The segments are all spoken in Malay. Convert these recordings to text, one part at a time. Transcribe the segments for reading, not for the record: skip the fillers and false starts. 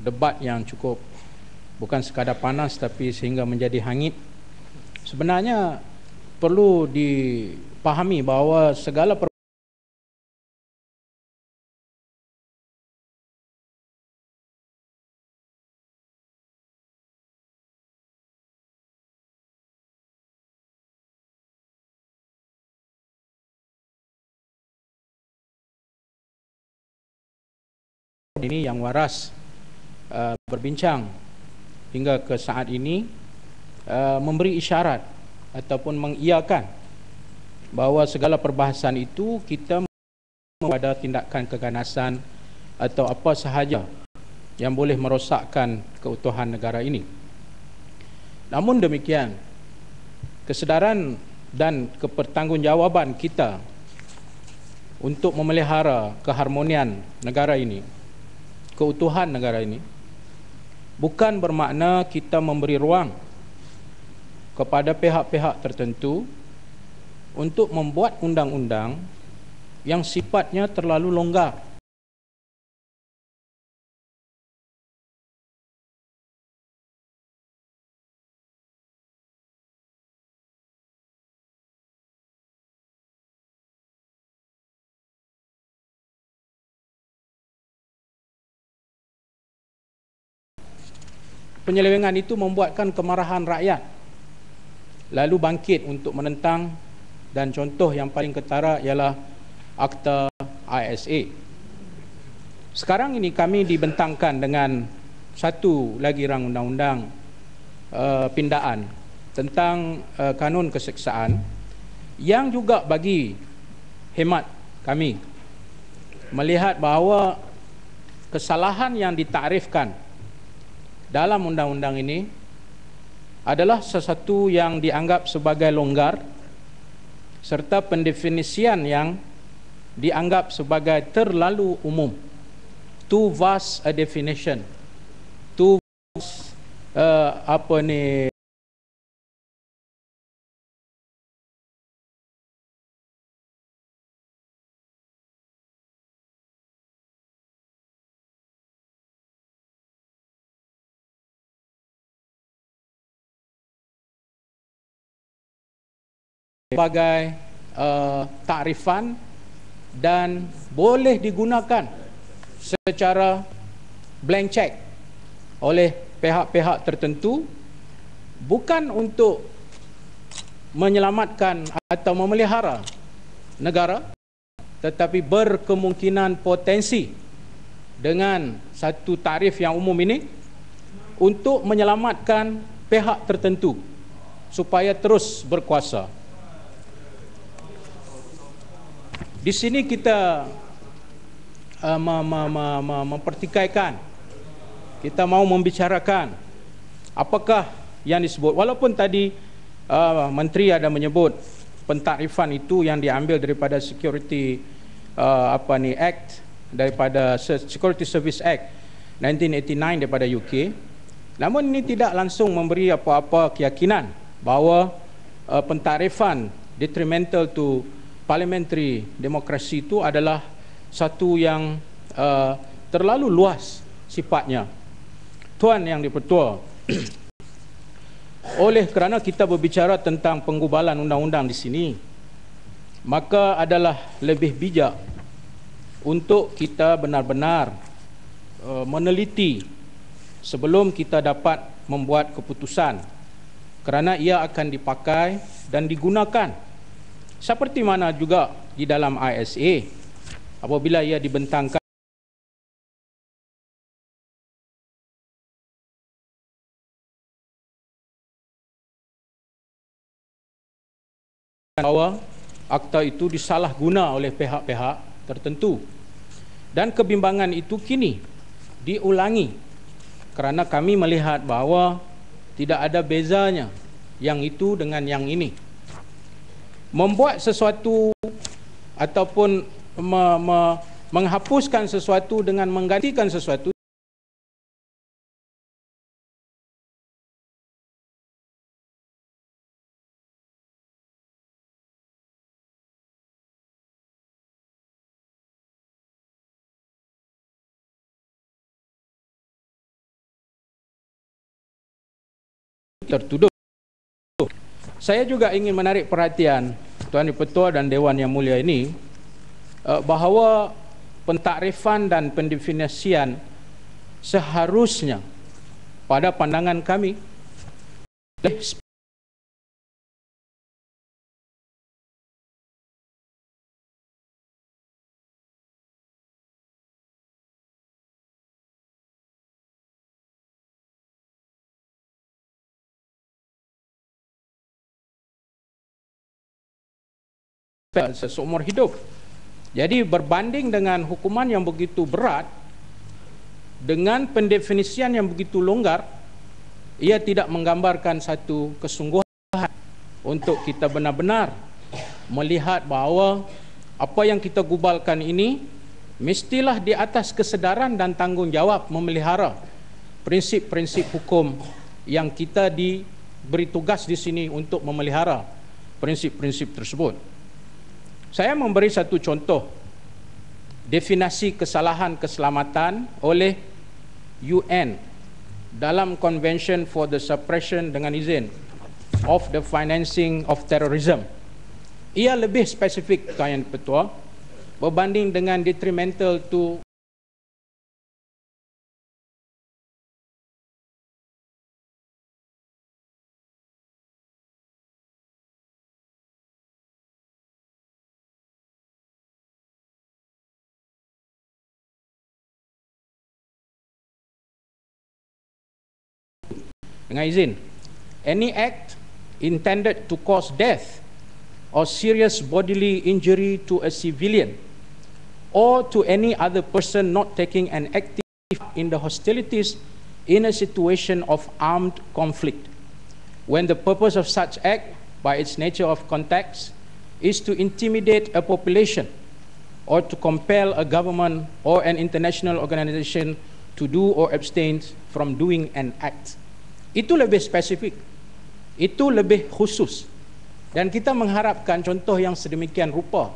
debat yang cukup bukan sekadar panas tapi sehingga menjadi hangit. Sebenarnya perlu dipahami bahawa segala ini yang waras berbincang hingga ke saat ini memberi isyarat ataupun mengiyakan bahawa segala perbahasan itu kita pada tindakan keganasan atau apa sahaja yang boleh merosakkan keutuhan negara ini. Namun demikian, kesedaran dan kepertanggungjawaban kita untuk memelihara keharmonian negara ini, keutuhan negara ini, bukan bermakna kita memberi ruang kepada pihak-pihak tertentu untuk membuat undang-undang yang sifatnya terlalu longgar. Penyelewengan itu membuatkan kemarahan rakyat lalu bangkit untuk menentang, dan contoh yang paling ketara ialah Akta ISA. Sekarang ini kami dibentangkan dengan satu lagi rang undang-undang pindaan tentang kanun keseksaan yang juga bagi hemat kami melihat bahawa kesalahan yang ditaktifkan dalam undang-undang ini adalah sesuatu yang dianggap sebagai longgar serta pendefinisian yang dianggap sebagai terlalu umum. Too vast a definition. Too vast, sebagai takrifan dan boleh digunakan secara blank check oleh pihak-pihak tertentu, bukan untuk menyelamatkan atau memelihara negara, tetapi berkemungkinan potensi dengan satu takrif yang umum ini untuk menyelamatkan pihak tertentu supaya terus berkuasa. Di sini kita mempertikaikan, kita mau membicarakan apakah yang disebut, walaupun tadi Menteri ada menyebut pentakrifan itu yang diambil daripada Security Act, daripada Security Service Act 1989 daripada UK. Namun ini tidak langsung memberi apa-apa keyakinan bahawa pentakrifan detrimental to parliamentary demokrasi itu adalah satu yang terlalu luas sifatnya. Tuan Yang di-Pertua, oleh kerana kita berbicara tentang penggubalan undang-undang di sini, maka adalah lebih bijak untuk kita benar-benar meneliti sebelum kita dapat membuat keputusan, kerana ia akan dipakai dan digunakan seperti mana juga di dalam ISA apabila ia dibentangkan bahawa akta itu disalahguna oleh pihak-pihak tertentu, dan kebimbangan itu kini diulangi kerana kami melihat bahawa tidak ada bezanya yang itu dengan yang ini. Membuat sesuatu ataupun menghapuskan sesuatu dengan menggantikan sesuatu tertuduh. Saya juga ingin menarik perhatian Tuan Dipertua dan Dewan Yang Mulia ini bahawa pentakrifan dan pendefinisian seharusnya pada pandangan kami seumur hidup. Jadi berbanding dengan hukuman yang begitu berat dengan pendefinisian yang begitu longgar, ia tidak menggambarkan satu kesungguhan untuk kita benar-benar melihat bahawa apa yang kita gubalkan ini mestilah di atas kesedaran dan tanggungjawab memelihara prinsip-prinsip hukum yang kita diberi tugas di sini untuk memelihara prinsip-prinsip tersebut. Saya memberi satu contoh definisi kesalahan keselamatan oleh UN dalam Convention for the Suppression dengan izin of the Financing of Terrorism. Ia lebih spesifik, Tuan Yang Pertua, berbanding dengan detrimental to dengan izin, any act intended to cause death or serious bodily injury to a civilian or to any other person not taking an active part in the hostilities in a situation of armed conflict, when the purpose of such act by its nature of context is to intimidate a population or to compel a government or an international organization to do or abstain from doing an act. Itu lebih spesifik, itu lebih khusus, dan kita mengharapkan contoh yang sedemikian rupa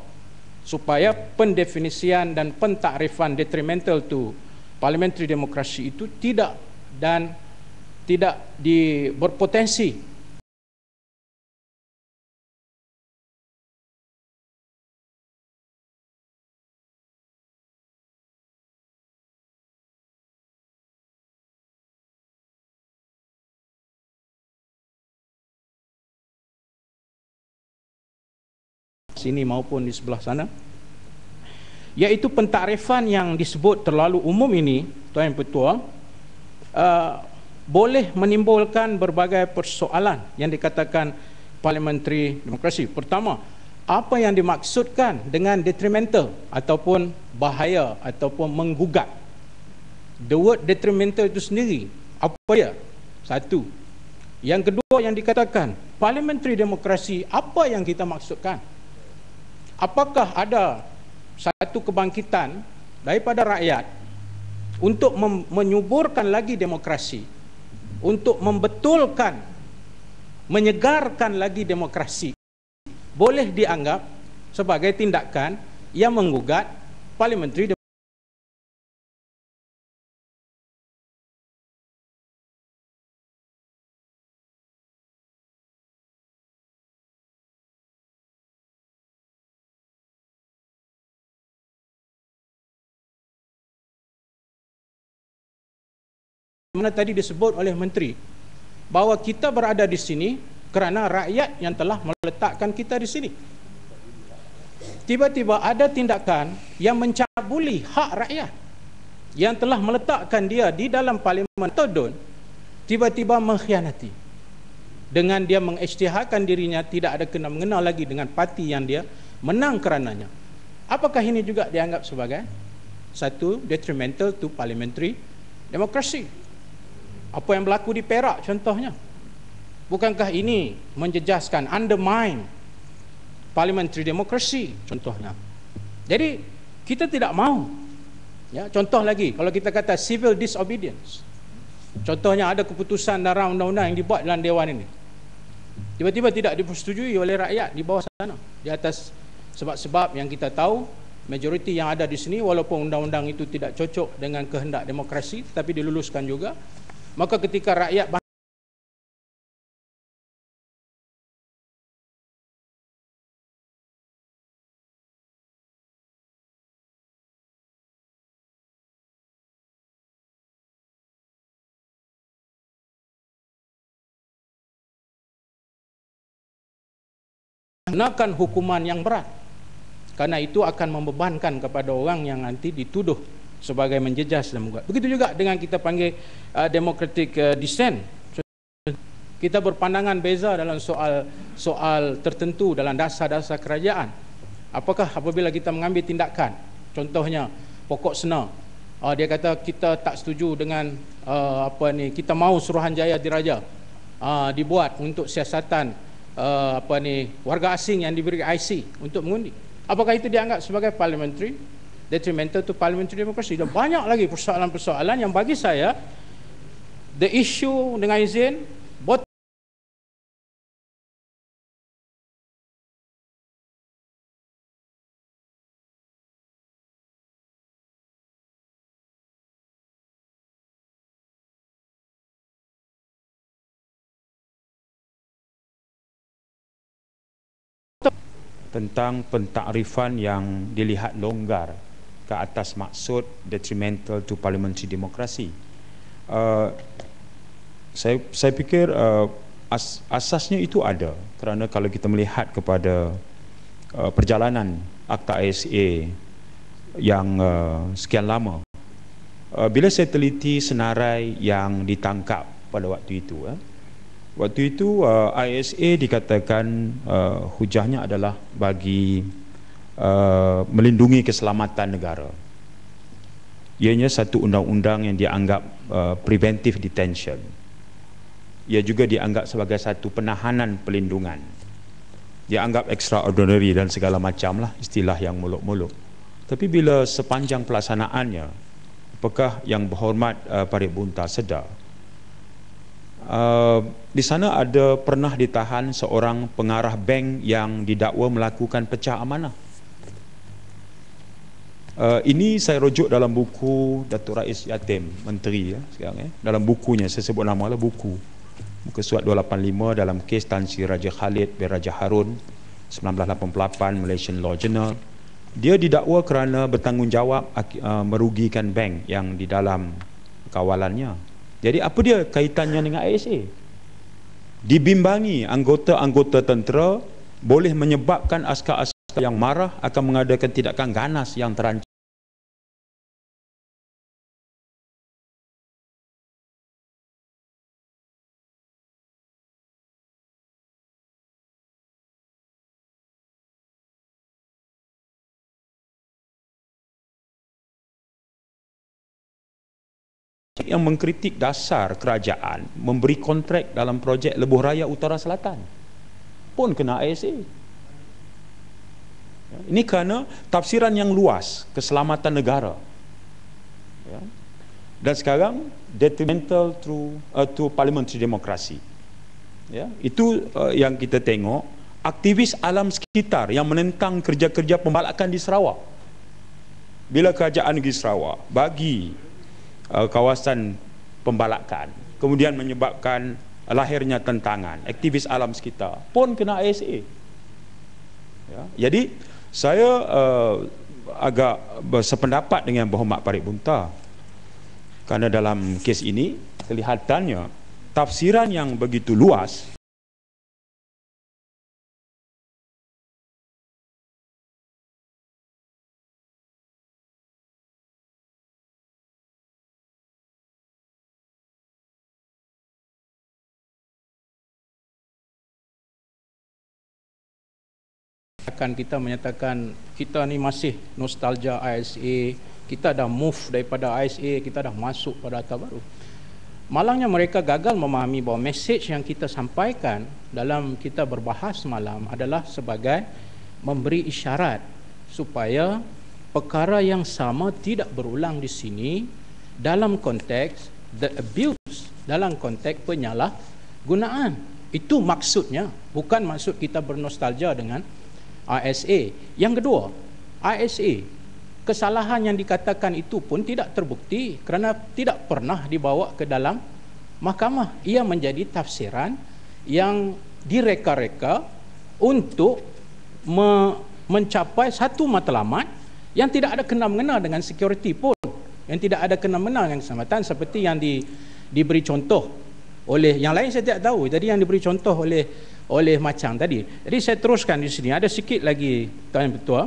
supaya pendefinisian dan pentakrifan detrimental to parliamentary democracy itu tidak berpotensi sini maupun di sebelah sana, iaitu pentakrifan yang disebut terlalu umum ini, Tuan Yang Pertua, boleh menimbulkan berbagai persoalan yang dikatakan parliamentary demokrasi. Pertama, apa yang dimaksudkan dengan detrimental ataupun bahaya ataupun menggugat? The word detrimental itu sendiri apa ya? Satu. Yang kedua yang dikatakan parliamentary demokrasi, apa yang kita maksudkan? Apakah ada satu kebangkitan daripada rakyat untuk menyuburkan lagi demokrasi, untuk membetulkan, menyegarkan lagi demokrasi, boleh dianggap sebagai tindakan yang menggugat parliamentary demokrasi? Mana tadi disebut oleh Menteri bahawa kita berada di sini kerana rakyat yang telah meletakkan kita di sini. Tiba-tiba ada tindakan yang mencabuli hak rakyat yang telah meletakkan dia di dalam parlimen terdun, tiba-tiba mengkhianati dengan dia mengisytiharkan dirinya tidak ada kena-mengena lagi dengan parti yang dia menang kerananya. Apakah ini juga dianggap sebagai satu detrimental to parliamentary democracy? Apa yang berlaku di Perak contohnya, bukankah ini menjejaskan, undermine parliamentary democracy contohnya? Jadi kita tidak mahu, ya, contoh lagi, kalau kita kata civil disobedience, contohnya ada keputusan dalam undang-undang yang dibuat dalam Dewan ini, tiba-tiba tidak dipersetujui oleh rakyat di bawah sana, di atas sebab-sebab yang kita tahu, majoriti yang ada di sini, walaupun undang-undang itu tidak cocok dengan kehendak demokrasi, tapi diluluskan juga. Maka ketika rakyat gunakan hukuman yang berat, karena itu akan membebankan kepada orang yang nanti dituduh sebagai menjejas dan menggugat. Begitu juga dengan kita panggil democratic dissent. Kita berpandangan beza dalam soal tertentu dalam dasar-dasar kerajaan. Apakah apabila kita mengambil tindakan, contohnya pokok sena, dia kata kita tak setuju dengan kita mahu Suruhanjaya Diraja dibuat untuk siasatan warga asing yang diberi IC untuk mengundi. Apakah itu dianggap sebagai parliamentary detrimental to parliamentary democracy? Dan banyak lagi persoalan-persoalan yang bagi saya the issue dengan izin tentang pentakrifan yang dilihat longgar ke atas maksud detrimental to parliamentary democracy. Saya fikir asasnya itu ada, kerana kalau kita melihat kepada perjalanan Akta ISA yang sekian lama, bila saya teliti senarai yang ditangkap pada waktu itu, waktu itu ISA dikatakan hujahnya adalah bagi melindungi keselamatan negara. Ianya satu undang-undang yang dianggap preventive detention. Ia juga dianggap sebagai satu penahanan pelindungan. Dianggap extraordinary dan segala macam lah istilah yang muluk-muluk. Tapi bila sepanjang pelaksanaannya, apakah yang berhormat Parit Bunta sedar, di sana ada pernah ditahan seorang pengarah bank yang didakwa melakukan pecah amanah. Ini saya rujuk dalam buku Datuk Rais Yatim Menteri sekarang, dalam bukunya saya sebut nama lah, buku muka surat 285 dalam kes Tan Sri Raja Khalid bin Raja Harun 1988 Malaysian Law Journal. Dia didakwa kerana bertanggungjawab merugikan bank yang di dalam kawalannya. Jadi apa dia kaitannya dengan ISA? Dibimbangi anggota-anggota tentera boleh menyebabkan askar-askar yang marah akan mengadakan tindakan ganas yang terancam. Yang mengkritik dasar kerajaan memberi kontrak dalam projek Lebuh Raya Utara Selatan pun kena ISA. Ini kerana tafsiran yang luas keselamatan negara. Dan sekarang detrimental to parliamentary democracy. Itu yang kita tengok. Aktivis alam sekitar yang menentang kerja-kerja pembalakan di Sarawak. Bila kerajaan negeri Sarawak bagi kawasan pembalakan, kemudian menyebabkan lahirnya tentangan, aktivis alam sekitar pun kena ISA. Jadi saya agak bersependapat dengan Berhormat Parit Bunta, kerana dalam kes ini kelihatannya tafsiran yang begitu luas akan kita menyatakan kita ni masih nostalgia ISA, kita dah move daripada ISA, kita dah masuk pada Akta Baru. Malangnya mereka gagal memahami bahawa message yang kita sampaikan dalam kita berbahas semalam adalah sebagai memberi isyarat supaya perkara yang sama tidak berulang di sini dalam konteks the abuse, dalam konteks penyalahgunaan. Itu maksudnya, bukan maksud kita bernostalgia dengan ISA. Yang kedua, ISA, kesalahan yang dikatakan itu pun tidak terbukti kerana tidak pernah dibawa ke dalam mahkamah. Ia menjadi tafsiran yang direka-reka untuk mencapai satu matlamat yang tidak ada kena-mengena dengan security pun, yang tidak ada kena-mengena dengan keselamatan, seperti yang diberi contoh oleh yang lain saya tidak tahu. Jadi yang diberi contoh oleh oleh Macang tadi. Jadi saya teruskan di sini, ada sikit lagi Tuan Ketua,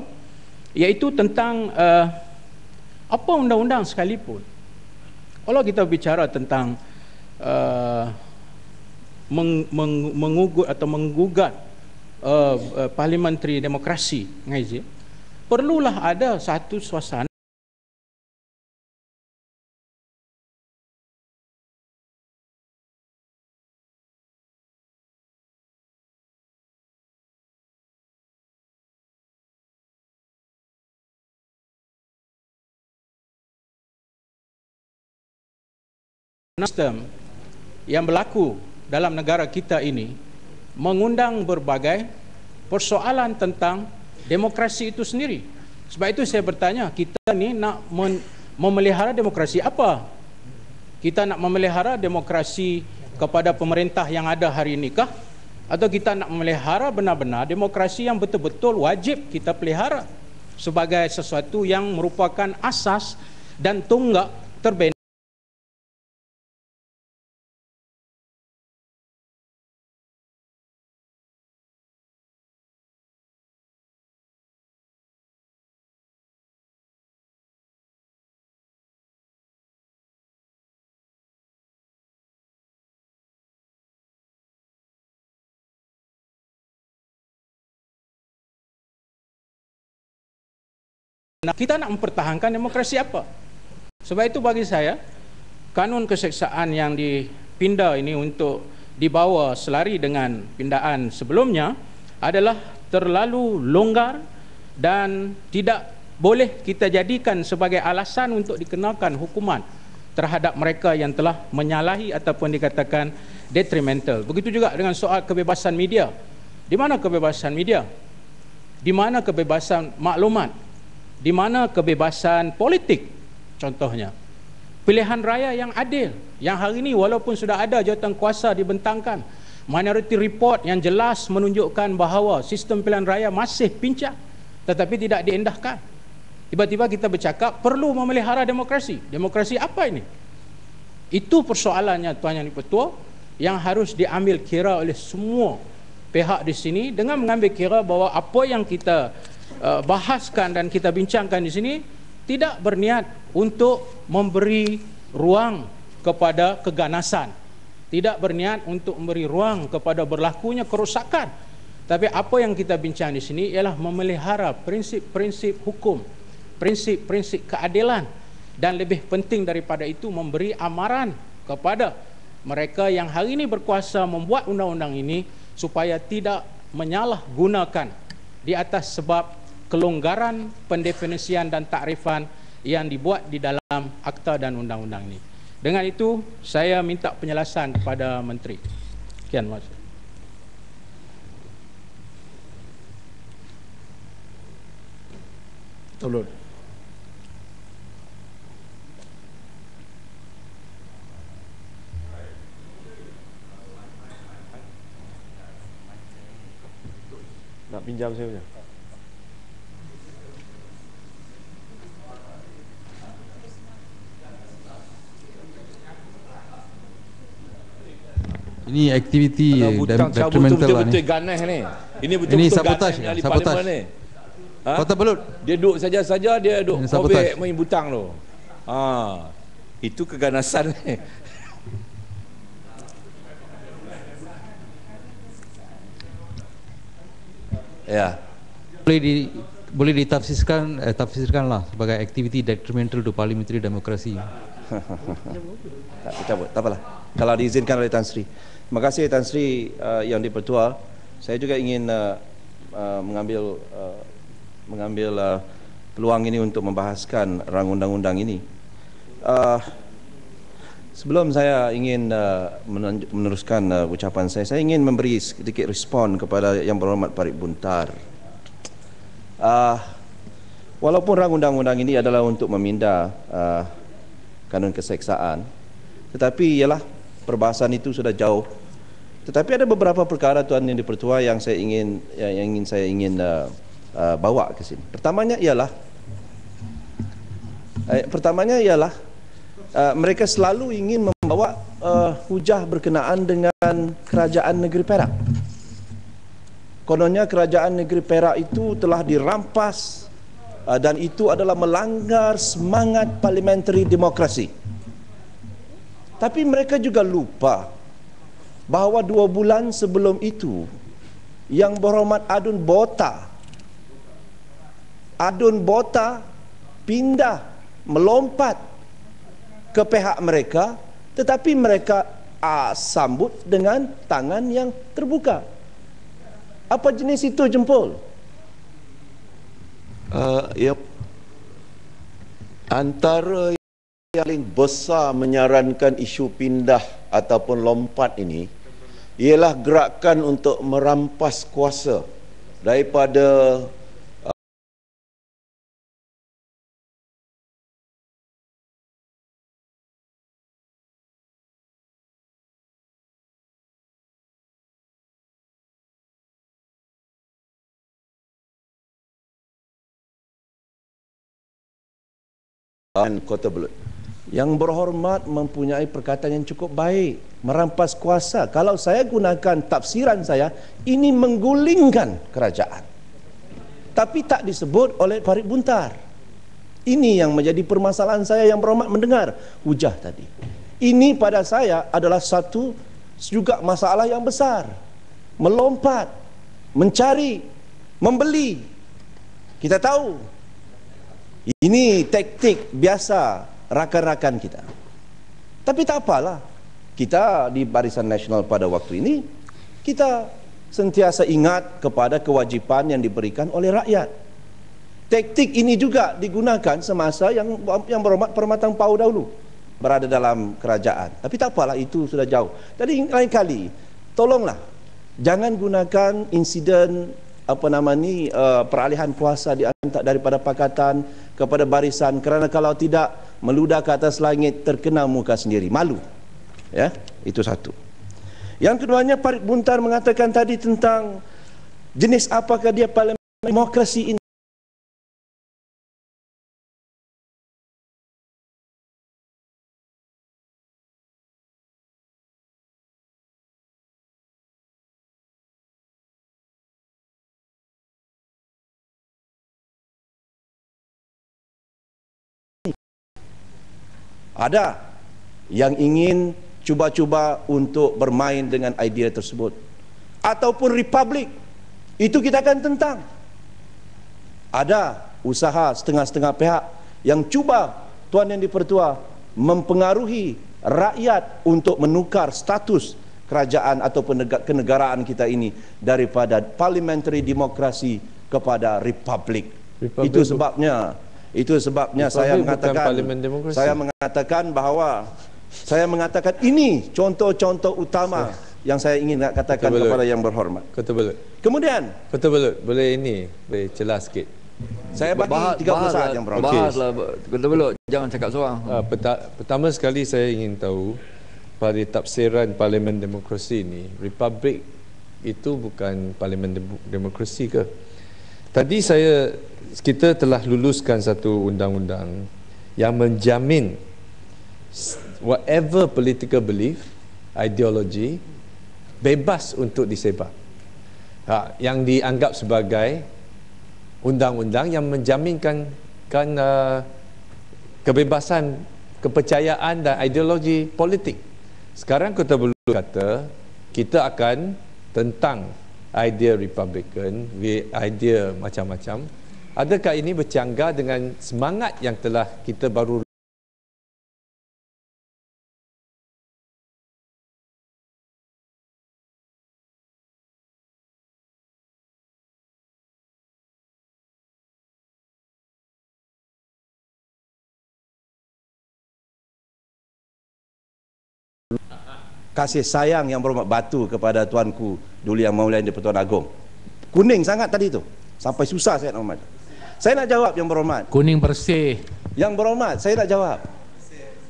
iaitu tentang apa undang-undang sekalipun. Kalau kita bicara tentang mengugut atau menggugat parliamentary demokrasi, perlulah ada satu suasana sistem yang berlaku dalam negara kita ini mengundang berbagai persoalan tentang demokrasi itu sendiri. Sebab itu saya bertanya, kita ni nak memelihara demokrasi apa? Kita nak memelihara demokrasi kepada pemerintah yang ada hari ini kah? Atau kita nak memelihara benar-benar demokrasi yang betul-betul wajib kita pelihara sebagai sesuatu yang merupakan asas dan tonggak terbina kita nak mempertahankan demokrasi apa? Sebab itu bagi saya, kanun keseksaan yang dipindah ini untuk dibawa selari dengan pindaan sebelumnya adalah terlalu longgar dan tidak boleh kita jadikan sebagai alasan untuk dikenakan hukuman terhadap mereka yang telah menyalahi ataupun dikatakan detrimental. Begitu juga dengan soal kebebasan media. Di mana kebebasan media? Di mana kebebasan maklumat? Di mana kebebasan politik? Contohnya pilihan raya yang adil, yang hari ini walaupun sudah ada jawatan kuasa dibentangkan, minority report yang jelas menunjukkan bahawa sistem pilihan raya masih pincang tetapi tidak diendahkan. Tiba-tiba kita bercakap perlu memelihara demokrasi. Demokrasi apa ini? Itu persoalannya Tuan Yang Di-Pertua yang harus diambil kira oleh semua pihak di sini, dengan mengambil kira bahawa apa yang kita bahaskan dan kita bincangkan di sini tidak berniat untuk memberi ruang kepada keganasan, tidak berniat untuk memberi ruang kepada berlakunya kerosakan, tapi apa yang kita bincang di sini ialah memelihara prinsip-prinsip hukum, prinsip-prinsip keadilan, dan lebih penting daripada itu memberi amaran kepada mereka yang hari ini berkuasa membuat undang-undang ini supaya tidak menyalahgunakan di atas sebab kelonggaran pendefinisian dan takrifan yang dibuat di dalam akta dan undang-undang ini. Dengan itu, saya minta penjelasan kepada Menteri. Sekian, Mas. Tolong. Nak pinjam saya punya. Ini aktiviti detrimental betul-betul ganas ni. Ini betul-betul sabotaj ganas ni, sabotaj. Ni. Ha? Kota Belut. Dia duduk saja-saja, dia duduk kobek main butang tu. Ha. Itu keganasan ni. Ya. Boleh ditafsirkanlah sebagai aktiviti detrimental to parliamentary democracy. Tak apalah. Kalau diizinkan oleh Tan Sri. Terima kasih Tan Sri Yang Di-Pertua. Saya juga ingin mengambil peluang ini untuk membahaskan rang undang-undang ini. Sebelum saya ingin meneruskan ucapan saya ingin memberi sedikit respon kepada Yang Berhormat Parit Buntar. Walaupun rang undang-undang ini adalah untuk meminda kanun keseksaan, tetapi ialah perbahasan itu sudah jauh. Tetapi ada beberapa perkara Tuan Yang Di-Pertua yang saya ingin bawa ke sini. Pertamanya ialah mereka selalu ingin membawa hujah berkenaan dengan kerajaan negeri Perak. kononnya kerajaan negeri Perak itu telah dirampas dan itu adalah melanggar semangat parliamentary demokrasi. Tapi mereka juga lupa bahawa 2 bulan sebelum itu Yang Berhormat Adun Bota pindah melompat ke pihak mereka, tetapi mereka sambut dengan tangan yang terbuka. Apa jenis itu jempol? Ya, antara yang paling besar menyarankan isu pindah ataupun lompat ini ialah gerakan untuk merampas kuasa daripada Kota Belud. Yang Berhormat mempunyai perkataan yang cukup baik, merampas kuasa. Kalau saya gunakan tafsiran saya, ini menggulingkan kerajaan. Tapi tak disebut oleh Farid Buntar. Ini yang menjadi permasalahan saya. Yang Berhormat mendengar hujah tadi. Ini pada saya adalah satu juga masalah yang besar. Melompat, mencari, membeli. Kita tahu ini taktik biasa rakan-rakan kita. Tapi tak apalah. Kita di Barisan Nasional pada waktu ini, kita sentiasa ingat kepada kewajipan yang diberikan oleh rakyat. Taktik ini juga digunakan semasa yang Berhormat Permatang Pau dahulu berada dalam kerajaan. Tapi tak apalah, itu sudah jauh. Jadi lain kali, tolonglah jangan gunakan insiden peralihan kuasa daripada pakatan kepada barisan, kerana kalau tidak meludah ke atas langit terkena muka sendiri, malu. Ya, itu satu. Yang keduanya, Farid Buntar mengatakan tadi tentang jenis apakah dia parlimen demokrasi ini. Ada yang ingin cuba-cuba untuk bermain dengan idea tersebut, ataupun republik, itu kita akan tentang. Ada usaha setengah-setengah pihak yang cuba, Tuan Yang di-Pertua, mempengaruhi rakyat untuk menukar status kerajaan ataupun kenegaraan kita ini daripada parliamentary demokrasi kepada republik. Itu sebabnya saya mengatakan ini contoh-contoh utama yang saya ingin nak katakan kepada Yang Berhormat. Kota Belud. Kemudian Kota Belud, boleh jelas sikit. Saya bagi 30 saat Yang Berhormat. Bahaslah Kota Belud, jangan cakap seorang. Pertama sekali saya ingin tahu pada tafsiran parlimen demokrasi ini, republik itu bukan parlimen demokrasi ke? Tadi kita telah luluskan satu undang-undang yang menjamin whatever political belief, ideology, bebas untuk disebar. Yang dianggap sebagai undang-undang yang menjaminkan kebebasan, kepercayaan dan ideologi politik. Sekarang Kota Belud kata kita akan tentang idea Republican, idea macam-macam. Adakah ini bercanggah dengan semangat yang telah kita baru kasih sayang Yang Berhormat batu kepada tuanku Duli Yang Maulana di-Pertuan Agong? Kuning sangat tadi tu, sampai susah saya nak membaca. Saya nak jawab Yang Berhormat. Kuning bersih. Yang Berhormat, saya nak jawab.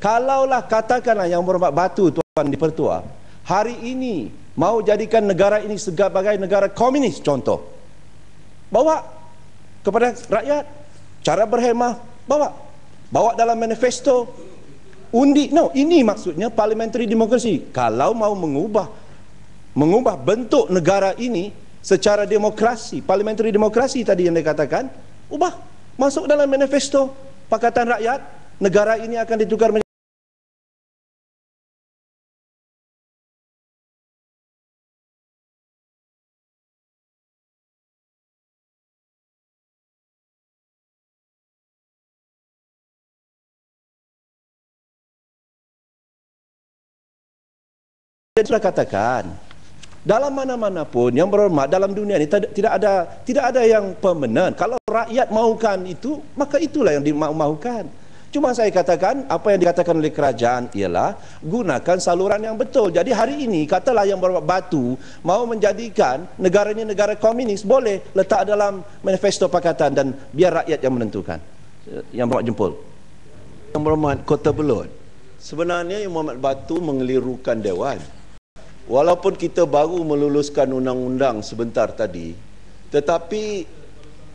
Kalaulah katakanlah Yang Berhormat batu Tuan di-Pertua, hari ini mau jadikan negara ini sebagai negara komunis contoh, bawa kepada rakyat cara berhemah, bawa dalam manifesto, undi. No, ini maksudnya parliamentary demokrasi. Kalau mau mengubah bentuk negara ini secara demokrasi, parliamentary demokrasi tadi yang dikatakan, ubah, masuk dalam manifesto Pakatan Rakyat, negara ini akan ditukar menjadi sudah katakan, dalam mana-mana pun yang berhormat dalam dunia ini tidak ada yang permanen. Kalau rakyat mahukan itu, maka itulah yang dimaukan. Cuma saya katakan, apa yang dikatakan oleh kerajaan ialah gunakan saluran yang betul. Jadi hari ini katalah yang berhormat Batu mau menjadikan negara ini negara komunis, boleh letak dalam manifesto pakatan dan biar rakyat yang menentukan. Yang berhormat jempol. Yang berhormat Kota Belud, sebenarnya Yang Berhormat Batu mengelirukan Dewan. Walaupun kita baru meluluskan undang-undang sebentar tadi, tetapi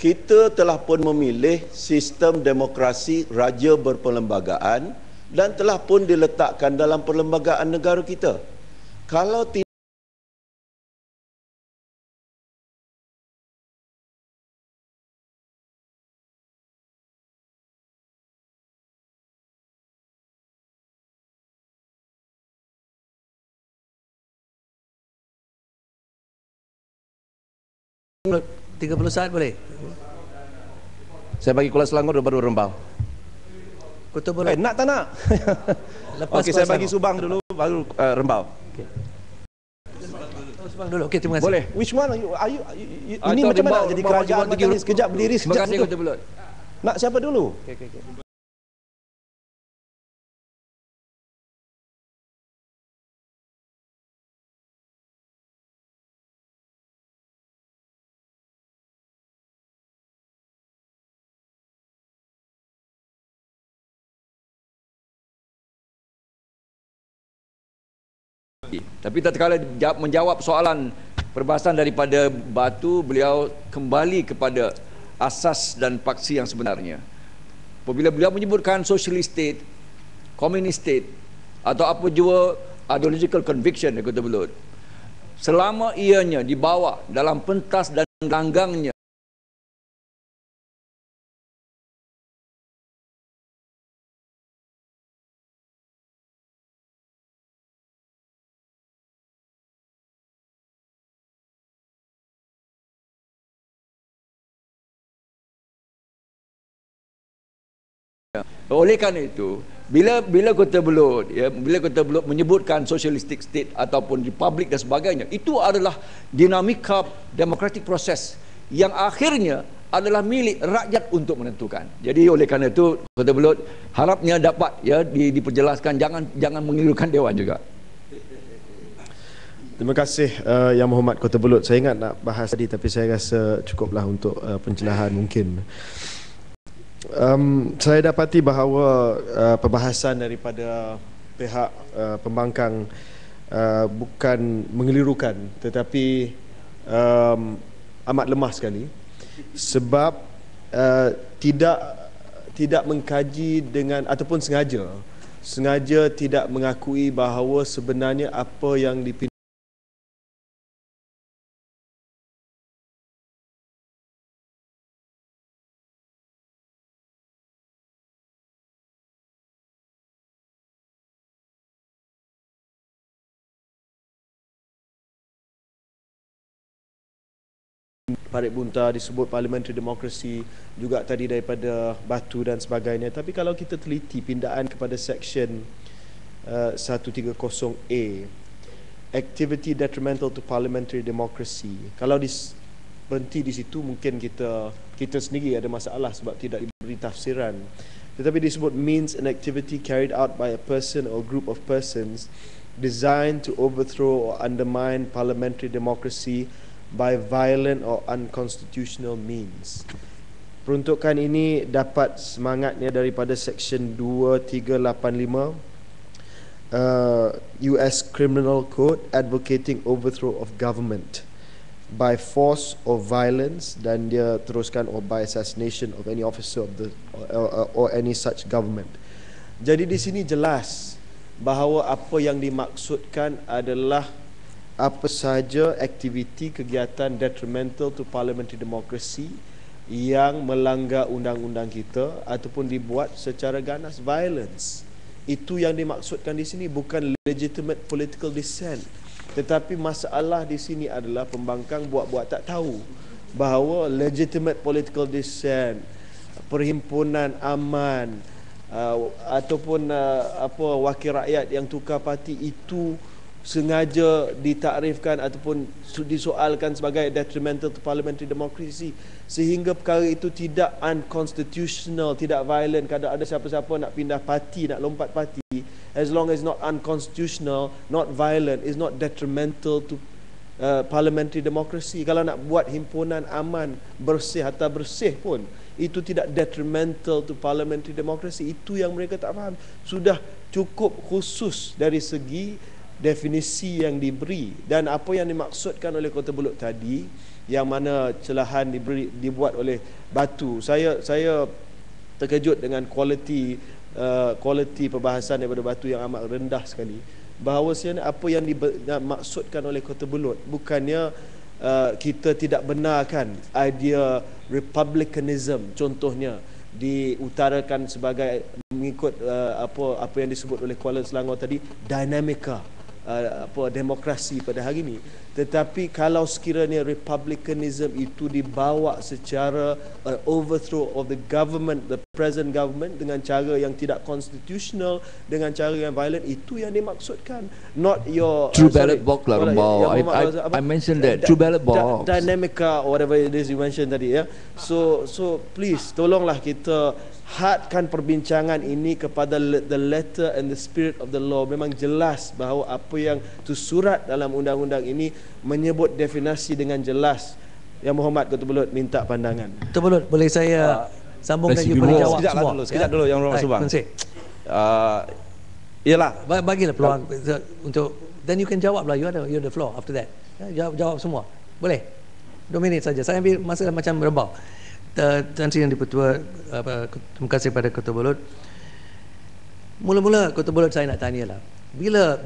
kita telah pun memilih sistem demokrasi raja berperlembagaan dan telah pun diletakkan dalam perlembagaan negara kita. Kalau tidak Tiga 30 saat boleh? Saya bagi Kuala Selangor baru Rembau. Kota Belud. Nak tak nak? Lepas Okey, saya bagi Subang dulu, baru Rembau. Subang dulu. Okey, terima kasih. Boleh. Which one are you ini macam mana jadi kerajaan macam ni? Sekejap berdiri, Terima sekejap kasih duduk. Kota Belud. Nak siapa dulu? Tapi tatkala menjawab soalan perbahasan daripada Batu, beliau kembali kepada asas dan paksi yang sebenarnya. Apabila beliau menyebutkan socialist state, communist state atau apa jua ideological conviction yang Kota Belud, selama ianya dibawa dalam pentas dan langgangnya oleh kerana itu, bila Kota Belud, bila Kota Belud menyebutkan socialistic state ataupun republik dan sebagainya, itu adalah dinamika democratic process yang akhirnya adalah milik rakyat untuk menentukan. Jadi oleh kerana itu, Kota Belud harapnya dapat diperjelaskan, jangan mengelirukan Dewan juga. Terima kasih Yang Berhormat Kota Belud. Saya ingat nak bahas tadi tapi saya rasa cukuplah untuk pencerahan mungkin. Saya dapati bahawa perbahasan daripada pihak pembangkang bukan mengelirukan tetapi amat lemah sekali sebab tidak mengkaji dengan ataupun sengaja tidak mengakui bahawa sebenarnya apa yang dipilih Parit Bunta disebut parliamentary democracy, juga tadi daripada Batu dan sebagainya. Tapi kalau kita teliti pindaan kepada section 130A, activity detrimental to parliamentary democracy, kalau berhenti di situ mungkin kita sendiri ada masalah sebab tidak diberi tafsiran. Tetapi disebut means an activity carried out by a person or group of persons designed to overthrow or undermine parliamentary democracy by violent or unconstitutional means. Peruntukan ini dapat semangatnya daripada section 2385 US Criminal Code, advocating overthrow of government by force or violence, dan dia teruskan or by assassination of any officer of the or any such government. Jadi di sini jelas bahawa apa yang dimaksudkan adalah apa saja aktiviti kegiatan detrimental to parliamentary democracy yang melanggar undang-undang kita ataupun dibuat secara ganas, violence. Itu yang dimaksudkan di sini, bukan legitimate political dissent. Tetapi masalah di sini adalah pembangkang buat-buat tak tahu bahawa legitimate political dissent, perhimpunan aman ataupun wakil rakyat yang tukar parti itu sengaja ditakrifkan ataupun disoalkan sebagai detrimental to parliamentary democracy, sehingga perkara itu tidak unconstitutional, tidak violent. Kalau ada siapa-siapa nak pindah parti, nak lompat parti, as long as not unconstitutional, not violent, is not detrimental to parliamentary democracy. Kalau nak buat himpunan aman, bersih, hatta bersih pun, itu tidak detrimental to parliamentary democracy. Itu yang mereka tak faham. Sudah cukup khusus dari segi definisi yang diberi dan apa yang dimaksudkan oleh Kota Belud tadi, yang mana celahan dibuat oleh Batu. Saya terkejut dengan kualiti perbahasan daripada Batu yang amat rendah sekali. Bahawasanya apa yang dimaksudkan oleh Kota Belud bukannya kita tidak benarkan idea republicanism, contohnya diutarakan sebagai mengikut apa yang disebut oleh Kuala Selangor tadi, dinamika demokrasi pada hari ini. Tetapi kalau sekiranya republicanism itu dibawa secara overthrow of the government, the present government, dengan cara yang tidak constitutional, dengan cara yang violent, itu yang dimaksudkan, not your true ballot box lah, Rambau. I mentioned that true ballot box, dinamika or whatever it is you mentioned tadi, ya. So please tolonglah kita hadkan perbincangan ini kepada the letter and the spirit of the law. Memang jelas bahawa apa yang tersurat dalam undang-undang ini menyebut definisi dengan jelas. Yang Muhammad Kota Belud minta pandangan. Kota Belud, boleh saya sambungkan, you boleh jawab semua. Sekejap dulu yang Muhammad Subang. Yalah, bagilah peluang untuk, then you can jawab lah, you ada the floor after that. Jawab semua. Boleh? 2 minit saja. Saya ambil masa macam Rambau. Tuan Sri Yang Di-Pertua, terima kasih pada Kota Belud. Mula-mula Kota Belud saya nak tanyalah,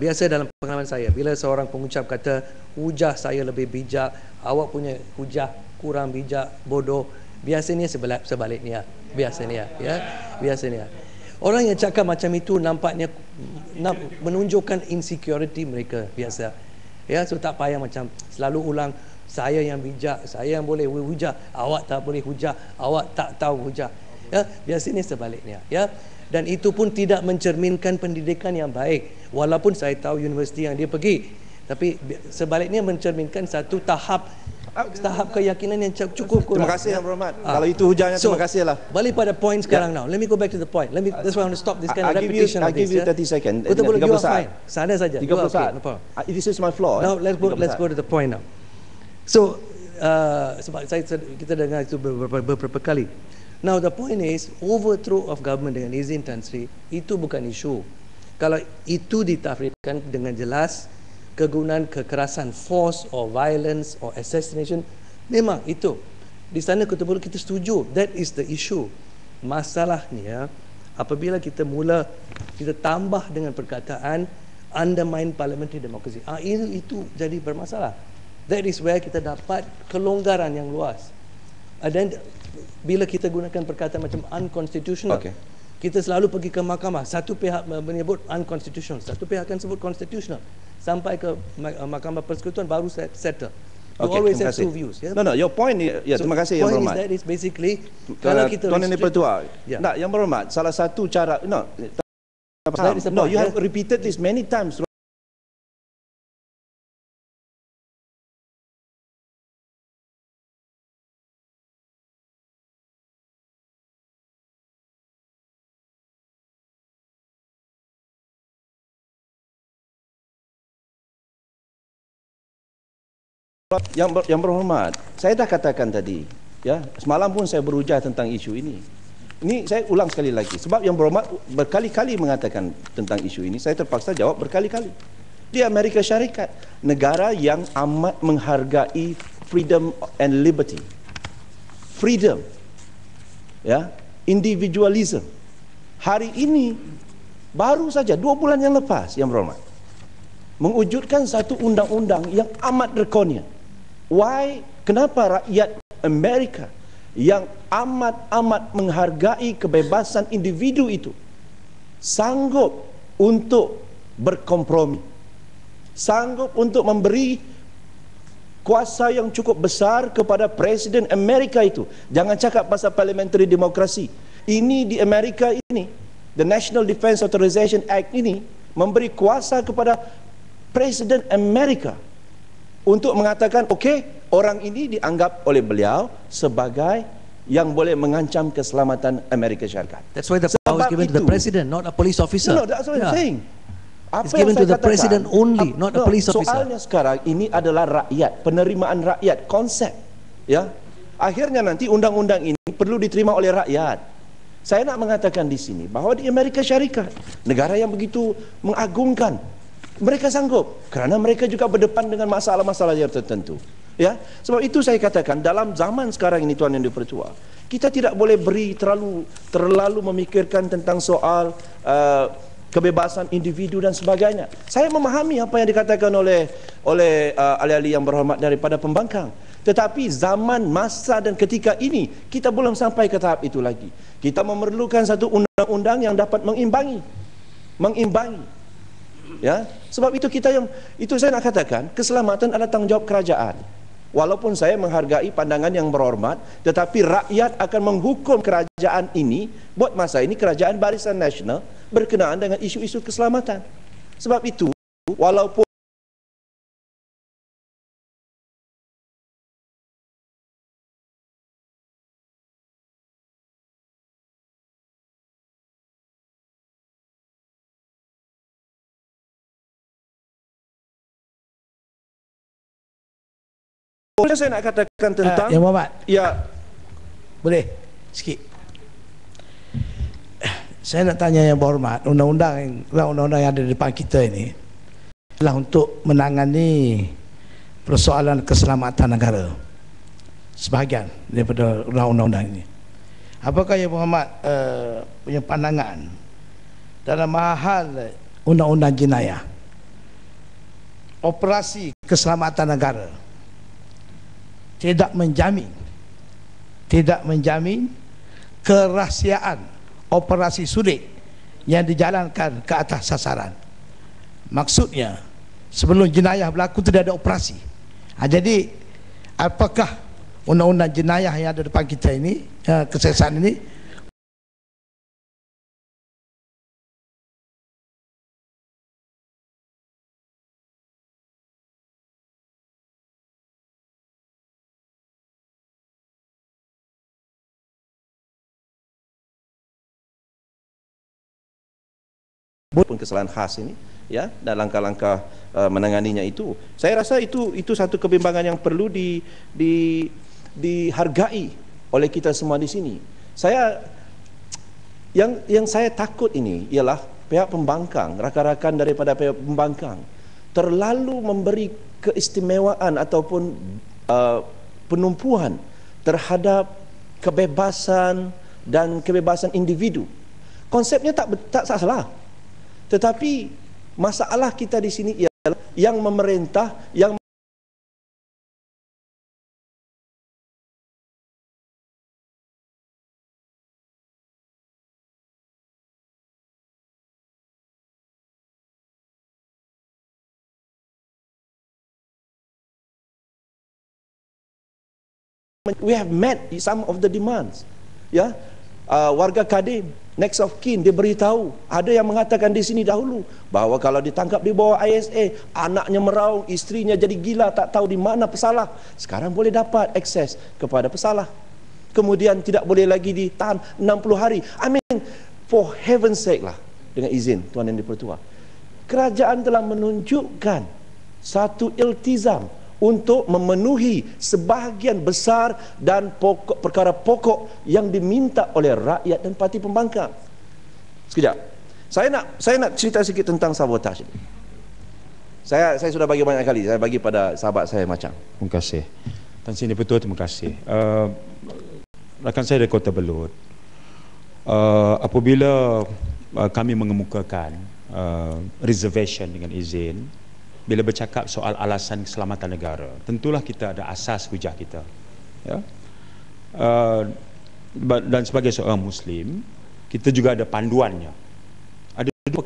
biasa dalam pengalaman saya, bila seorang pengucap kata hujah saya lebih bijak, awak punya hujah kurang bijak, bodoh, biasanya sebaliknya. Biasanya orang yang cakap macam itu nampaknya menunjukkan insecurity mereka biasa. Ya, so tak payah macam selalu ulang, saya yang bijak, saya yang boleh hujah, awak tak boleh hujah, awak tak tahu hujah. Ya, biasanya sebaliknya. Ya, dan itu pun tidak mencerminkan pendidikan yang baik. Walaupun saya tahu universiti yang dia pergi, tapi sebaliknya mencerminkan satu tahap keyakinan yang cukup kurang. Terima kasih yang berhormat. Kalau itu hujahnya, terima kasihlah. Balik pada point sekarang now. Let me go back to the point. That's why I want to stop this kind of repetition. I give you 30 seconds. Kota Belud, you are fine. Sana saja. 30 saat. This is my floor. Now let's go to the point now. So sebab kita dengar itu beberapa kali. Now the point is, overthrow of government dengan izin Tan Sri itu bukan isu. Kalau itu ditafsirkan dengan jelas, kegunaan kekerasan, force or violence or assassination, memang itu di sana Kota Belud kita setuju, that is the issue. Masalahnya apabila kita tambah dengan perkataan undermine parliamentary democracy, itu jadi bermasalah. That is where kita dapat kelonggaran yang luas. Dan bila kita gunakan perkataan macam unconstitutional, kita selalu pergi ke mahkamah, satu pihak menyebut unconstitutional, satu pihak akan sebut constitutional, sampai ke Mahkamah Persekutuan baru settle. You always have two views. Yeah? No, your point ni, terima kasih yang berhormat. Point is that is basically kalau kita Tuan Yang Di-Pertua, yang berhormat, salah satu cara, you have repeated this many times. Yang berhormat, saya dah katakan tadi, ya, semalam pun saya berhujah tentang isu ini. Ini saya ulang sekali lagi, sebab yang berhormat berkali-kali mengatakan tentang isu ini, saya terpaksa jawab berkali-kali. Di Amerika Syarikat, negara yang amat menghargai freedom and liberty, freedom, ya, individualism. Hari ini baru saja 2 bulan yang lepas, yang berhormat, mewujudkan satu undang-undang yang amat draconian. Why? Kenapa rakyat Amerika yang amat-amat menghargai kebebasan individu itu sanggup untuk berkompromi, sanggup untuk memberi kuasa yang cukup besar kepada Presiden Amerika itu. Jangan cakap pasal parliamentary demokrasi. Ini di Amerika ini, the National Defense Authorization Act ini memberi kuasa kepada Presiden Amerika untuk mengatakan, okey, orang ini dianggap oleh beliau sebagai yang boleh mengancam keselamatan Amerika Syarikat. That's why the power is given to the president, not a police officer. No, that's what I'm saying. It's given to the president only, not a police officer. Soalnya sekarang ini adalah rakyat, penerimaan rakyat, konsep. Ya, akhirnya nanti undang-undang ini perlu diterima oleh rakyat. Saya nak mengatakan di sini bahawa di Amerika Syarikat, negara yang begitu mengagungkan, mereka sanggup kerana mereka juga berdepan dengan masalah-masalah yang tertentu. Ya, sebab itu saya katakan dalam zaman sekarang ini Tuan Yang Dipertua, kita tidak boleh beri terlalu memikirkan tentang soal kebebasan individu dan sebagainya. Saya memahami apa yang dikatakan oleh ahli-ahli yang berhormat daripada pembangkang. Tetapi zaman, masa dan ketika ini kita belum sampai ke tahap itu lagi. Kita memerlukan satu undang-undang yang dapat mengimbangi. Ya, sebab itu saya nak katakan keselamatan adalah tanggungjawab kerajaan. Walaupun saya menghargai pandangan yang berhormat, tetapi rakyat akan menghukum kerajaan ini buat masa ini kerajaan Barisan Nasional berkenaan dengan isu-isu keselamatan. Sebab itu walaupun saya nak katakan tentang Yang Muhammad. Ya. Boleh sikit. Saya nak tanya yang berhormat, undang-undang yang ada di depan kita ini adalah untuk menangani persoalan keselamatan negara. Sebahagian daripada undang-undang ini. Apakah yang Muhammad punya pandangan dalam hal undang-undang jenayah, operasi keselamatan negara tidak menjamin kerahsiaan operasi sulit yang dijalankan ke atas sasaran. Maksudnya sebelum jenayah berlaku tidak ada operasi. Jadi apakah undang-undang jenayah yang ada depan kita ini, keseksaan ini, pun kesalahan khas ini, ya, dan langkah-langkah menanganinya itu, saya rasa itu satu kebimbangan yang perlu dihargai oleh kita semua di sini. Yang saya takut ini ialah pihak pembangkang, rakan-rakan daripada pihak pembangkang terlalu memberi keistimewaan ataupun penumpuan terhadap kebebasan dan kebebasan individu. Konsepnya tak salah. Tetapi masalah kita di sini ialah yang memerintah, yang we have met some of the demands. Ya, warga Kadim, next of kin, dia beritahu, ada yang mengatakan di sini dahulu bahawa kalau ditangkap di bawah ISA, anaknya meraung, istrinya jadi gila, tak tahu di mana pesalah. Sekarang boleh dapat akses kepada pesalah. Kemudian tidak boleh lagi ditahan 60 hari. I mean, for heaven's sake lah, dengan izin Tuan Yang Dipertua, kerajaan telah menunjukkan satu iltizam untuk memenuhi sebahagian besar dan perkara pokok yang diminta oleh rakyat dan parti pembangkang. Sekejap. Saya nak cerita sikit tentang sabotaj. Saya sudah bagi banyak kali. Saya bagi pada sahabat saya macam. Terima kasih. Tan Sri Dipertua, terima kasih. Rakan saya dari Kota Belud. Apabila kami mengemukakan reservation dengan izin bila bercakap soal alasan keselamatan negara, tentulah kita ada asas hujah kita, ya. Dan sebagai seorang Muslim, kita juga ada panduannya. Ada dua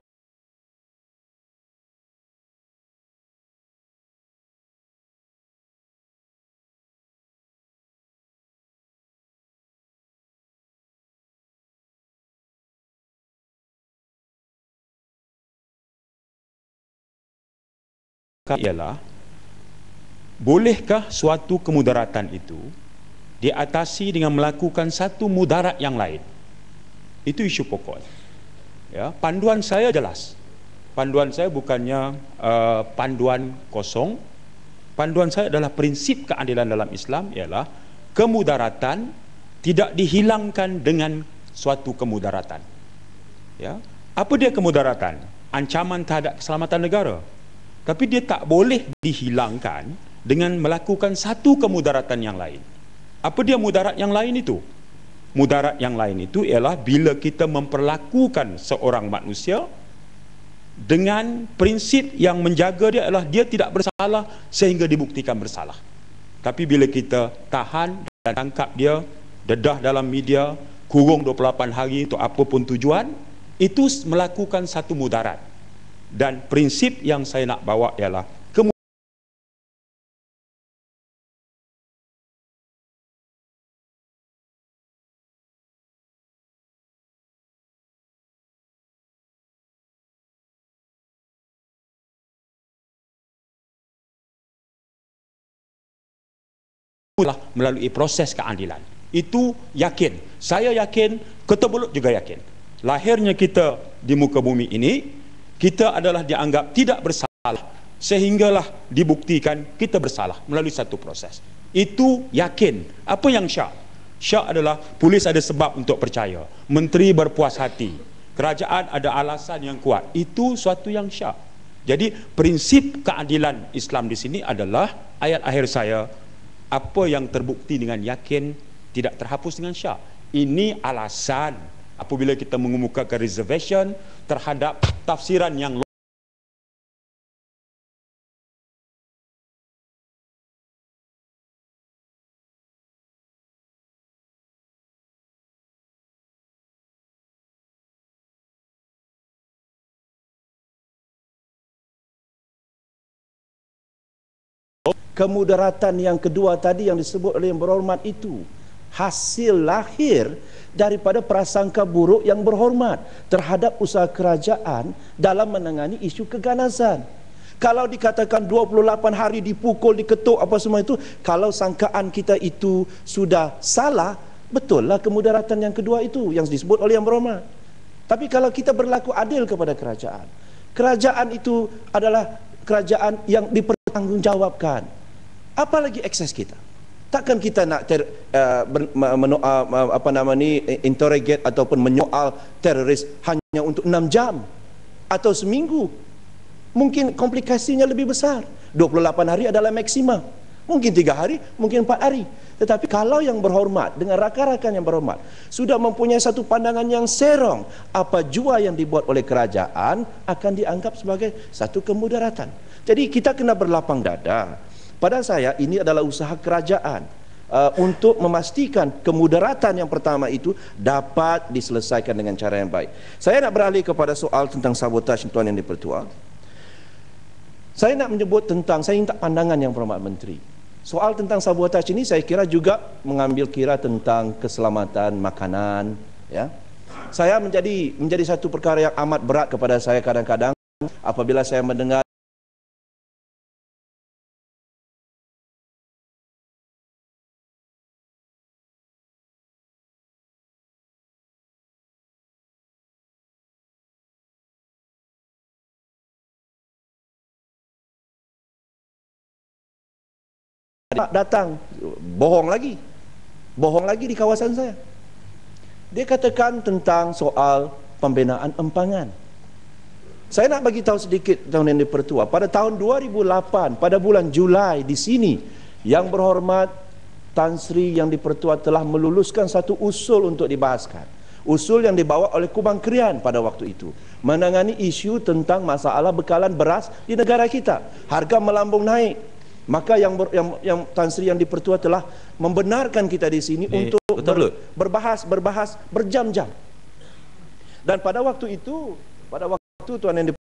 ialah, bolehkah suatu kemudaratan itu diatasi dengan melakukan satu mudarat yang lain? Itu isu pokok. Ya, panduan saya jelas. Panduan saya bukannya panduan kosong. Panduan saya adalah prinsip keadilan dalam Islam ialah kemudaratan tidak dihilangkan dengan suatu kemudaratan. Ya, apa dia kemudaratan? Ancaman terhadap keselamatan negara. Tapi dia tak boleh dihilangkan dengan melakukan satu kemudaratan yang lain. Apa dia mudarat yang lain itu? Mudarat yang lain itu ialah bila kita memperlakukan seorang manusia dengan prinsip yang menjaga dia adalah dia tidak bersalah sehingga dibuktikan bersalah. Tapi bila kita tahan dan tangkap dia, dedah dalam media, kurung 28 hari untuk apa pun tujuan, itu melakukan satu mudarat. Dan prinsip yang saya nak bawa ialah melalui proses keadilan. Itu yakin. Saya yakin, Kota Belud juga yakin. Lahirnya kita di muka bumi ini, kita adalah dianggap tidak bersalah sehinggalah dibuktikan kita bersalah melalui satu proses. Itu yakin. Apa yang syak? Syak adalah polis ada sebab untuk percaya, menteri berpuas hati, kerajaan ada alasan yang kuat. Itu suatu yang syak. Jadi prinsip keadilan Islam di sini adalah ayat akhir saya, apa yang terbukti dengan yakin tidak terhapus dengan syak. Ini alasan apabila kita mengemukakan reservation terhadap tafsiran yang kemudaratan yang kedua tadi yang disebut oleh Yang Berhormat itu hasil lahir daripada prasangka buruk Yang Berhormat terhadap usaha kerajaan dalam menangani isu keganasan. Kalau dikatakan 28 hari dipukul, diketuk apa semua itu, kalau sangkaan kita itu sudah salah, betul lah kemudaratan yang kedua itu yang disebut oleh Yang Berhormat. Tapi kalau kita berlaku adil kepada kerajaan, kerajaan itu adalah kerajaan yang dipertanggungjawabkan. Apalagi akses kita. Takkan kita nak interrogate ataupun menyoal teroris hanya untuk 6 jam atau seminggu. Mungkin komplikasinya lebih besar. 28 hari adalah maksima. Mungkin 3 hari, mungkin 4 hari. Tetapi kalau Yang Berhormat dengan rakan-rakan Yang Berhormat sudah mempunyai satu pandangan yang serong, apa jua yang dibuat oleh kerajaan akan dianggap sebagai satu kemudaratan. Jadi kita kena berlapang dada. Pada saya ini adalah usaha kerajaan untuk memastikan kemudaratan yang pertama itu dapat diselesaikan dengan cara yang baik. Saya nak beralih kepada soal tentang sabotaj Tuan Yang Dipertua. Saya nak menyebut tentang, saya minta pandangan Yang Berhormat Menteri. Soal tentang sabotaj ini saya kira juga mengambil kira tentang keselamatan makanan, ya. Saya menjadi satu perkara yang amat berat kepada saya kadang-kadang apabila saya mendengar datang bohong lagi di kawasan saya. Dia katakan tentang soal pembinaan empangan. Saya nak bagi tahu sedikit Tuan Yang Dipertua, pada tahun 2008 pada bulan Julai di sini Yang Berhormat Tan Sri Yang Dipertua telah meluluskan satu usul untuk dibahaskan. usul yang dibawa oleh Kubang Krian pada waktu itu menangani isu tentang masalah bekalan beras di negara kita. Harga melambung naik. Maka yang Tan Sri yang di-Pertua telah membenarkan kita di sini untuk berbahas berjam-jam. Dan pada waktu itu Tuan yang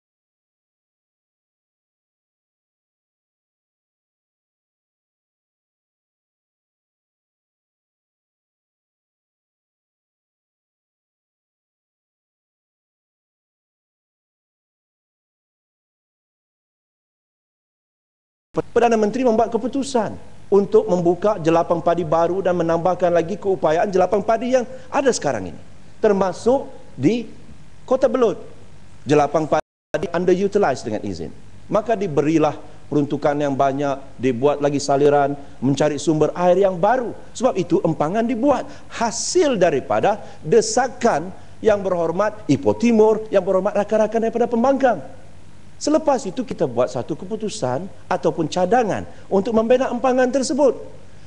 Perdana Menteri membuat keputusan untuk membuka jelapang padi baru dan menambahkan lagi keupayaan jelapang padi yang ada sekarang ini, termasuk di Kota Belud. Jelapang padi underutilized dengan izin, maka diberilah peruntukan yang banyak, dibuat lagi saliran, mencari sumber air yang baru. Sebab itu empangan dibuat hasil daripada desakan yang berhormat Ipoh Timur, yang berhormat rakan-rakan daripada pembangkang. Selepas itu kita buat satu keputusan ataupun cadangan untuk membina empangan tersebut.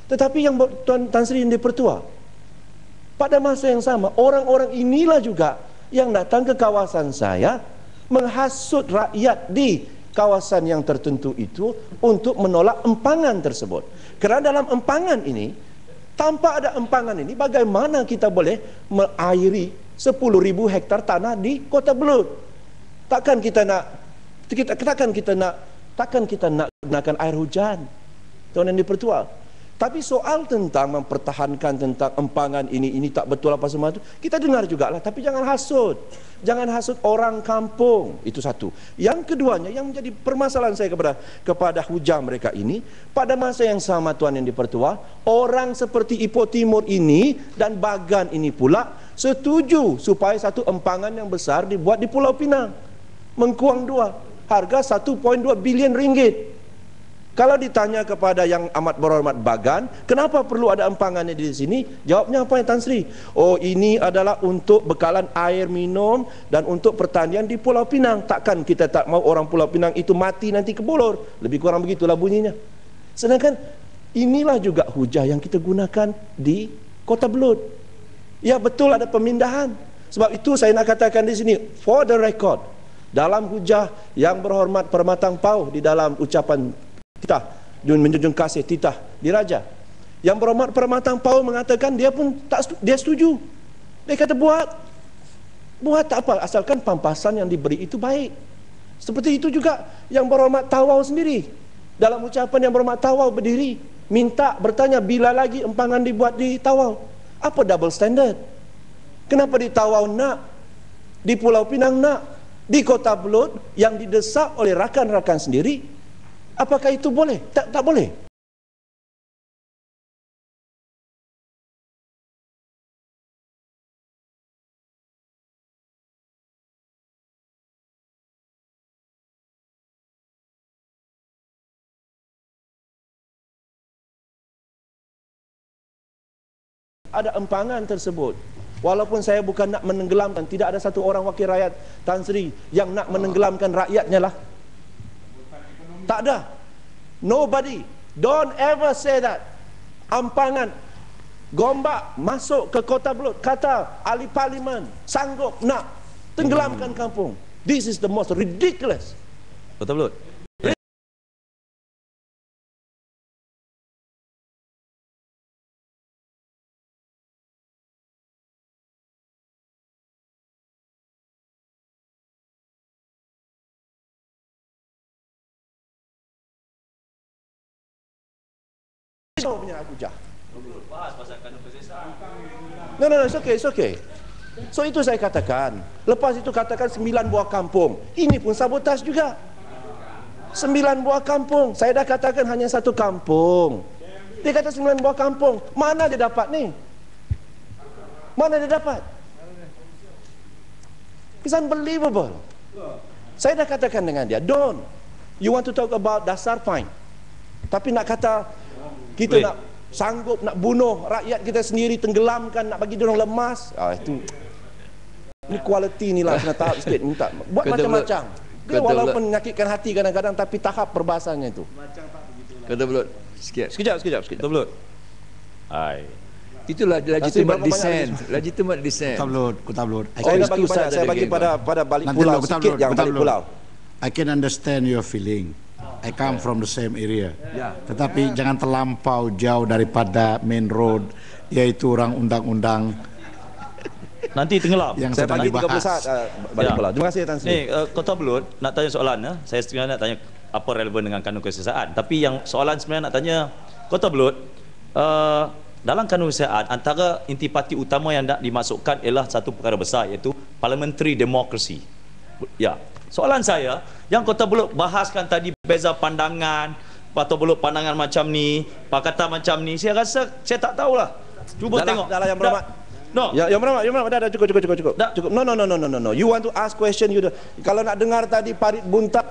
Tetapi yang Tuan Tan Sri yang di-Pertua, pada masa yang sama orang-orang inilah juga yang datang ke kawasan saya menghasut rakyat di kawasan yang tertentu itu untuk menolak empangan tersebut. Kerana dalam empangan ini, tanpa ada empangan ini, bagaimana kita boleh mengairi 10,000 hektar tanah di Kota Belud? Takkan kita nak gunakan air hujan, Tuan yang di-Pertua. Tapi soal tentang mempertahankan tentang empangan ini tak betul apa semua itu, kita dengar juga lah. Tapi jangan hasut orang kampung. Itu satu. Yang keduanya yang menjadi permasalahan saya kepada hujah mereka ini, pada masa yang sama Tuan yang di-Pertua, orang seperti Ipoh Timur ini dan Bagan ini pula setuju supaya satu empangan yang besar dibuat di Pulau Pinang, Mengkuang 2. Harga 1.2 bilion ringgit. Kalau ditanya kepada yang amat berhormat Bagan, kenapa perlu ada empangannya di sini? Jawabnya apa ya Tan Sri? Oh, ini adalah untuk bekalan air minum dan untuk pertanian di Pulau Pinang. Takkan kita tak mau orang Pulau Pinang itu mati nanti kebolor. Lebih kurang begitulah bunyinya. Sedangkan inilah juga hujah yang kita gunakan di Kota Belud. Ya betul ada pemindahan. Sebab itu saya nak katakan di sini, for the record, dalam hujah yang berhormat Permatang Pauh di dalam ucapan titah menjunjung kasih titah diraja, yang berhormat Permatang Pauh mengatakan dia pun dia setuju. Dia kata buat tak apa asalkan pampasan yang diberi itu baik. Seperti itu juga yang berhormat Tawau sendiri, dalam ucapan yang berhormat Tawau berdiri bertanya bila lagi empangan dibuat di Tawau. Apa double standard? Kenapa di Tawau nak, di Pulau Pinang nak, di Kota Belud yang didesak oleh rakan-rakan sendiri, apakah itu boleh? Tak boleh. Ada empangan tersebut. Walaupun saya bukan nak menenggelamkan, tidak ada satu orang wakil rakyat Tan Sri yang nak menenggelamkan rakyatnya lah. Tak ada. Nobody. Don't ever say that. Empangan Gombak masuk ke Kota Belud, kata ahli parlimen sanggup nak tenggelamkan kampung. This is the most ridiculous. Kota Belud. Punya hujah. No, it's okay. So itu saya katakan. Lepas itu katakan 9 buah kampung. Ini pun sabotaj juga. 9 buah kampung. Saya dah katakan hanya satu kampung. Dia kata 9 buah kampung. Mana dia dapat ni? Mana dia dapat? It's unbelievable. Saya dah katakan dengan dia, don't. You want to talk about dasar, fine. Tapi nak kata kita nak sanggup nak bunuh rakyat kita sendiri, tenggelamkan, nak bagi dia orang lemas, itu ni quality ni lah kena tahap sikit, minta buat macam-macam. Dia walaupun menyakitkan hati kadang-kadang, tapi tahap perbahasannya itu. Kota Belud sikit. Sekejap. Kota Belud. Itulah legitimate dissent. Legitimate dissent. Kutablut. Saya bagi pada balik pulau sikit yang balik pulau. I can understand your feeling. I come from the same area. Tetapi jangan terlampau jauh daripada main road, yaitu orang undang-undang nanti tenggelam yang saya sedang bagi dibahas. 30 saat balik pulau. Terima kasih Tan Sri. Ni Kota Belud nak tanya soalan saya sebenarnya nak tanya apa relevan dengan kanun kesiasaan. Tapi yang soalan sebenarnya nak tanya Kota Belud, dalam kanun kesiasaan antara intipati utama yang nak dimasukkan ialah satu perkara besar, iaitu parliamentary democracy. Ya. Soalan saya, yang Kota Belud bahaskan tadi beza pandangan, Kota Belud pandangan macam ni, Pakatan macam ni, saya rasa saya tak tahulah. Cuba tengok. Yang berhormat. No. Yang berhormat, dah cukup. No. You want to ask question, kalau nak dengar tadi parit buntak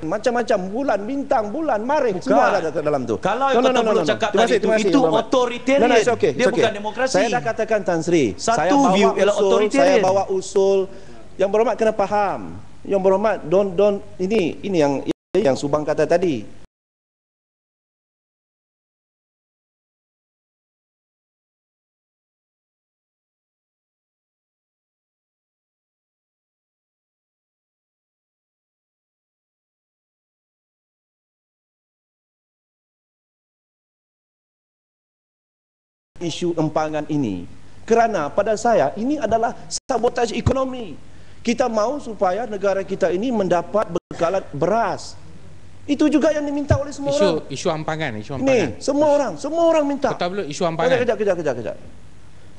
macam-macam, bulan, bintang, bulan, maring, semua ada dalam tu. Kalau Kota Belud cakap tadi itu authoritarian, dia bukan demokrasi. Saya dah katakan Tan Sri, satu view ialah authoritarian. Saya bawa usul. Yang berhormat kena faham. Yang berhormat, don't ini yang Subang kata tadi. Isu empangan ini, kerana pada saya ini adalah sabotase ekonomi. Kita mahu supaya negara kita ini mendapat bekalan beras. Itu juga yang diminta oleh semua orang. Isu empangan. Ini semua orang minta. Kota Belud isu empangan. Kejap.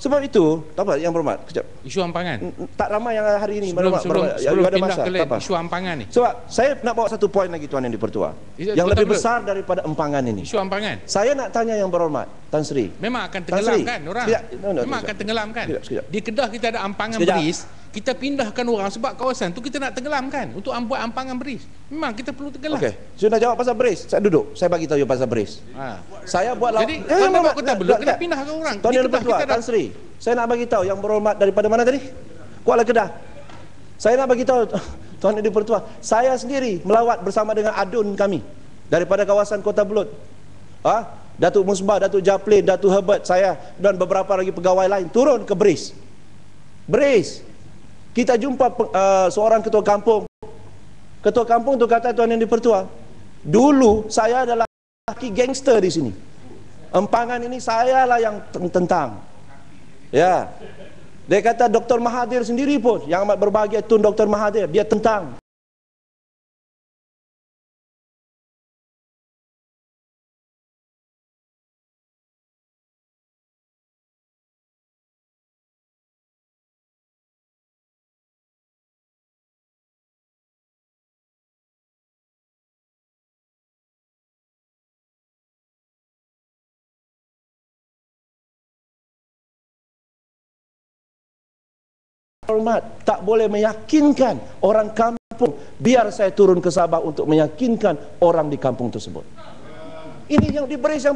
Sebab itu, tak apa yang berhormat, kejap. Isu empangan. Tak ramai yang hari ini sebelum ada pindah masa. ke isu empangan ni. Sebab saya nak bawa satu poin lagi Tuan Yang di-Pertua. Yang lebih besar daripada empangan ini. Isu empangan. Saya nak tanya yang berhormat, Tan Sri. Memang akan tenggelamkan orang. Memang akan tenggelamkan. Di Kedah kita ada empangan beris. Kita pindahkan orang sebab kawasan tu kita nak tenggelamkan untuk buat ampangan beris. Memang kita perlu tenggelam. Okey, sudah jawab pasal beris. Saya duduk, saya bagi tahu pasal beris. Saya buat jadi kalau buat Kota Belud kena pindahkan orang. Tuan Yang di-Pertua, Tan Sri, saya nak bagi tahu yang berhormat daripada mana tadi? Kuala Kedah. Saya nak bagi tahu Tuan Yang di-Pertua, saya sendiri melawat bersama dengan adun kami daripada kawasan Kota Belud. Datuk Musbah, Datuk Japlin, Datuk Herbert, saya dan beberapa lagi pegawai lain turun ke beris. Kita jumpa seorang ketua kampung. Ketua kampung tu kata Tuan Yang di-Pertua, dulu saya adalah laki gangster di sini. Empangan ini saya lah yang tentang. Ya. Dia kata Dr. Mahathir sendiri pun, yang amat berbahagia Tun Dr. Mahathir, dia tentang. Hormat, tak boleh meyakinkan orang kampung biar saya turun ke Sabah untuk meyakinkan orang di kampung tersebut. Ini yang di beris yang